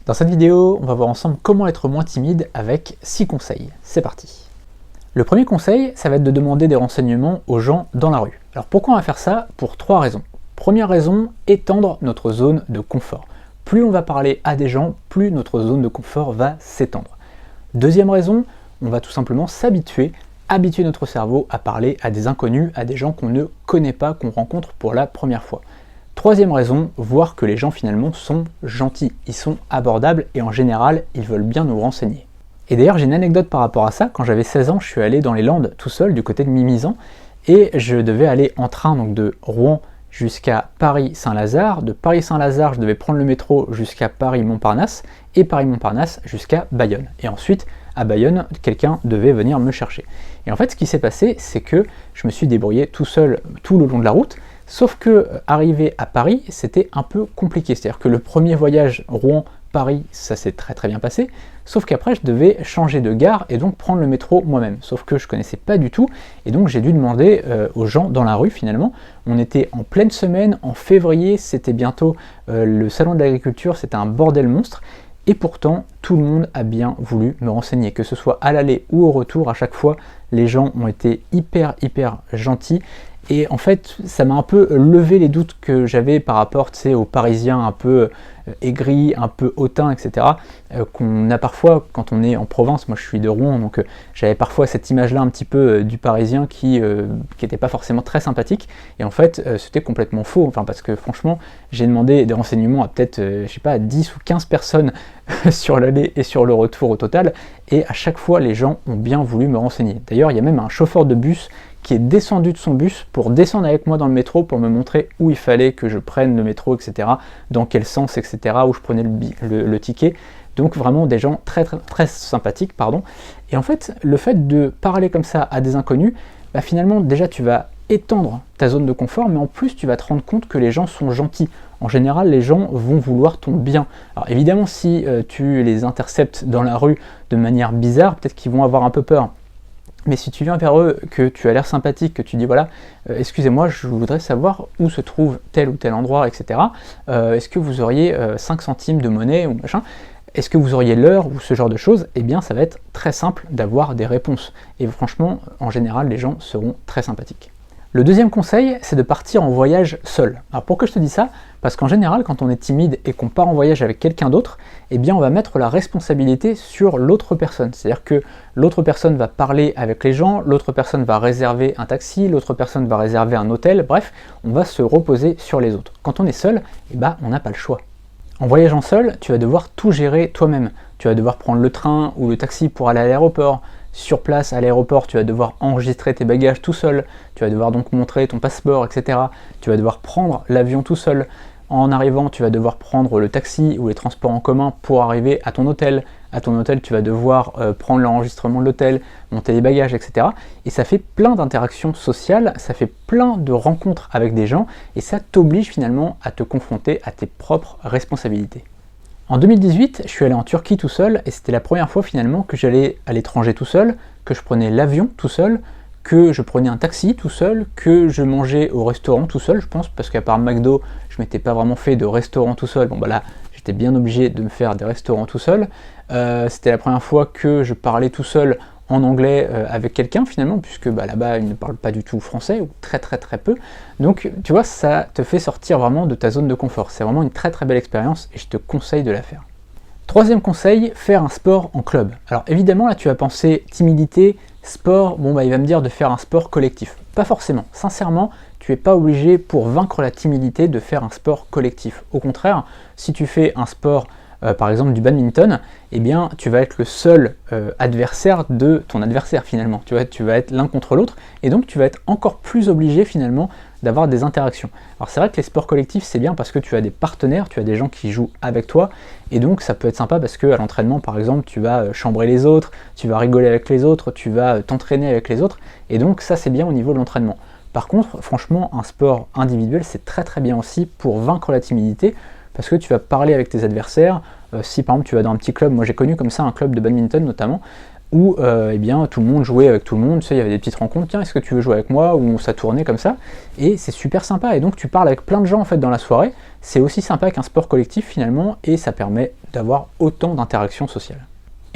Dans cette vidéo, on va voir ensemble comment être moins timide avec 6 conseils. C'est parti. Le premier conseil, ça va être de demander des renseignements aux gens dans la rue. Alors pourquoi on va faire ça? Pour 3 raisons. Première raison, étendre notre zone de confort. Plus on va parler à des gens, plus notre zone de confort va s'étendre. Deuxième raison, on va tout simplement habituer notre cerveau à parler à des inconnus, à des gens qu'on ne connaît pas, qu'on rencontre pour la première fois. Troisième raison, voir que les gens finalement sont gentils, ils sont abordables et en général, ils veulent bien nous renseigner. Et d'ailleurs, j'ai une anecdote par rapport à ça. Quand j'avais 16 ans, je suis allé dans les Landes tout seul du côté de Mimizan et je devais aller en train donc de Rouen jusqu'à Paris-Saint-Lazare. De Paris-Saint-Lazare, je devais prendre le métro jusqu'à Paris-Montparnasse et Paris-Montparnasse jusqu'à Bayonne. Et ensuite, à Bayonne, quelqu'un devait venir me chercher. Et en fait, ce qui s'est passé, c'est que je me suis débrouillé tout seul tout le long de la route. Sauf que arriver à Paris, c'était un peu compliqué. C'est-à-dire que le premier voyage Rouen-Paris, ça s'est très très bien passé. Sauf qu'après, je devais changer de gare et donc prendre le métro moi-même. Sauf que je connaissais pas du tout. Et donc, j'ai dû demander aux gens dans la rue finalement. On était en pleine semaine, en février, c'était bientôt le salon de l'agriculture, c'était un bordel monstre. Et pourtant, tout le monde a bien voulu me renseigner. Que ce soit à l'aller ou au retour, à chaque fois, les gens ont été hyper gentils. Et en fait, ça m'a un peu levé les doutes que j'avais par rapport aux Parisiens un peu aigris, un peu hautains, etc. Qu'on a parfois quand on est en province. Moi, je suis de Rouen, donc j'avais parfois cette image-là un petit peu du Parisien qui n'était pas forcément très sympathique. Et en fait, c'était complètement faux. Enfin, parce que franchement, j'ai demandé des renseignements à peut-être, je sais pas, 10 ou 15 personnes sur l'aller et sur le retour au total. Et à chaque fois, les gens ont bien voulu me renseigner. D'ailleurs, il y a même un chauffeur de bus qui est descendu de son bus pour descendre avec moi dans le métro pour me montrer où il fallait que je prenne le métro, etc., dans quel sens, etc., où je prenais le ticket. Donc vraiment des gens très sympathiques, pardon. Et en fait, le fait de parler comme ça à des inconnus, bah finalement déjà tu vas étendre ta zone de confort, mais en plus tu vas te rendre compte que les gens sont gentils. En général, les gens vont vouloir ton bien. Alors évidemment, si tu les interceptes dans la rue de manière bizarre, peut-être qu'ils vont avoir un peu peur. Mais si tu viens vers eux, que tu as l'air sympathique, que tu dis voilà, excusez-moi, je voudrais savoir où se trouve tel ou tel endroit, etc. Est-ce que vous auriez 5 centimes de monnaie ou machin? Est-ce que vous auriez l'heure ou ce genre de choses? Eh bien, ça va être très simple d'avoir des réponses. Et franchement, en général, les gens seront très sympathiques. Le deuxième conseil, c'est de partir en voyage seul. Alors pourquoi je te dis ça? Parce qu'en général, quand on est timide et qu'on part en voyage avec quelqu'un d'autre, eh bien on va mettre la responsabilité sur l'autre personne. C'est-à-dire que l'autre personne va parler avec les gens, l'autre personne va réserver un taxi, l'autre personne va réserver un hôtel, bref, on va se reposer sur les autres. Quand on est seul, eh ben, on n'a pas le choix. En voyageant seul, tu vas devoir tout gérer toi-même. Tu vas devoir prendre le train ou le taxi pour aller à l'aéroport. Sur place, à l'aéroport, tu vas devoir enregistrer tes bagages tout seul, tu vas devoir donc montrer ton passeport, etc. Tu vas devoir prendre l'avion tout seul. En arrivant, tu vas devoir prendre le taxi ou les transports en commun pour arriver à ton hôtel. À ton hôtel, tu vas devoir prendre l'enregistrement de l'hôtel, monter les bagages, etc. Et ça fait plein d'interactions sociales, ça fait plein de rencontres avec des gens, et ça t'oblige finalement à te confronter à tes propres responsabilités. En 2018, je suis allé en Turquie tout seul et c'était la première fois finalement que j'allais à l'étranger tout seul, que je prenais l'avion tout seul, que je prenais un taxi tout seul, que je mangeais au restaurant tout seul, je pense, parce qu'à part McDo, je m'étais pas vraiment fait de restaurant tout seul. Bon bah là, j'étais bien obligé de me faire des restaurants tout seul. C'était la première fois que je parlais tout seul en anglais avec quelqu'un finalement, puisque bah, là-bas ils ne parlent pas du tout français, ou très peu. Donc tu vois, ça te fait sortir vraiment de ta zone de confort. C'est vraiment une très belle expérience et je te conseille de la faire. Troisième conseil, faire un sport en club. Alors évidemment là tu vas penser timidité, sport, bon bah il va me dire de faire un sport collectif. Pas forcément, sincèrement, tu n'es pas obligé pour vaincre la timidité de faire un sport collectif. Au contraire, si tu fais un sport par exemple du badminton, eh bien tu vas être le seul adversaire de ton adversaire finalement. Tu vas être l'un contre l'autre et donc tu vas être encore plus obligé finalement d'avoir des interactions. Alors c'est vrai que les sports collectifs c'est bien parce que tu as des partenaires, tu as des gens qui jouent avec toi et donc ça peut être sympa parce que à l'entraînement par exemple tu vas chambrer les autres, tu vas rigoler avec les autres, tu vas t'entraîner avec les autres et donc ça c'est bien au niveau de l'entraînement. Par contre franchement un sport individuel c'est très bien aussi pour vaincre la timidité parce que tu vas parler avec tes adversaires. Si par exemple tu vas dans un petit club, moi j'ai connu comme ça un club de badminton notamment, où eh bien, tout le monde jouait avec tout le monde, tu sais, il y avait des petites rencontres, tiens, est-ce que tu veux jouer avec moi, ou ça tournait comme ça, et c'est super sympa, et donc tu parles avec plein de gens en fait dans la soirée, c'est aussi sympa qu'un sport collectif finalement, et ça permet d'avoir autant d'interactions sociales.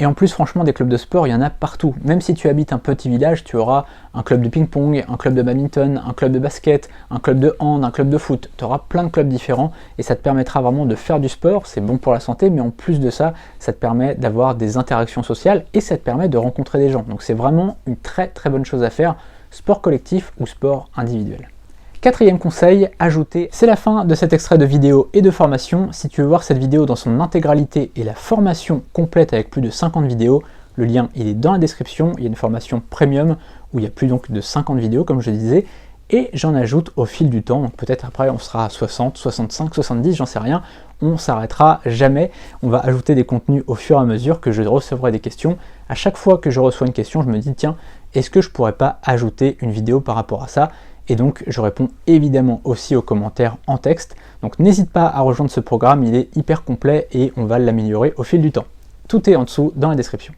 Et en plus, franchement, des clubs de sport, il y en a partout. Même si tu habites un petit village, tu auras un club de ping-pong, un club de badminton, un club de basket, un club de hand, un club de foot. Tu auras plein de clubs différents et ça te permettra vraiment de faire du sport. C'est bon pour la santé, mais en plus de ça, ça te permet d'avoir des interactions sociales et ça te permet de rencontrer des gens. Donc c'est vraiment une très très bonne chose à faire, sport collectif ou sport individuel. Quatrième conseil, ajouter. C'est la fin de cet extrait de vidéo et de formation. Si tu veux voir cette vidéo dans son intégralité et la formation complète avec plus de 50 vidéos, le lien il est dans la description. Il y a une formation premium où il y a plus donc de 50 vidéos comme je disais. Et j'en ajoute au fil du temps. Donc peut-être après on sera à 60, 65, 70, j'en sais rien. On s'arrêtera jamais. On va ajouter des contenus au fur et à mesure que je recevrai des questions. À chaque fois que je reçois une question, je me dis tiens, est-ce que je pourrais pas ajouter une vidéo par rapport à ça ? Et donc je réponds évidemment aussi aux commentaires en texte. Donc n'hésite pas à rejoindre ce programme, il est hyper complet et on va l'améliorer au fil du temps. Tout est en dessous dans la description.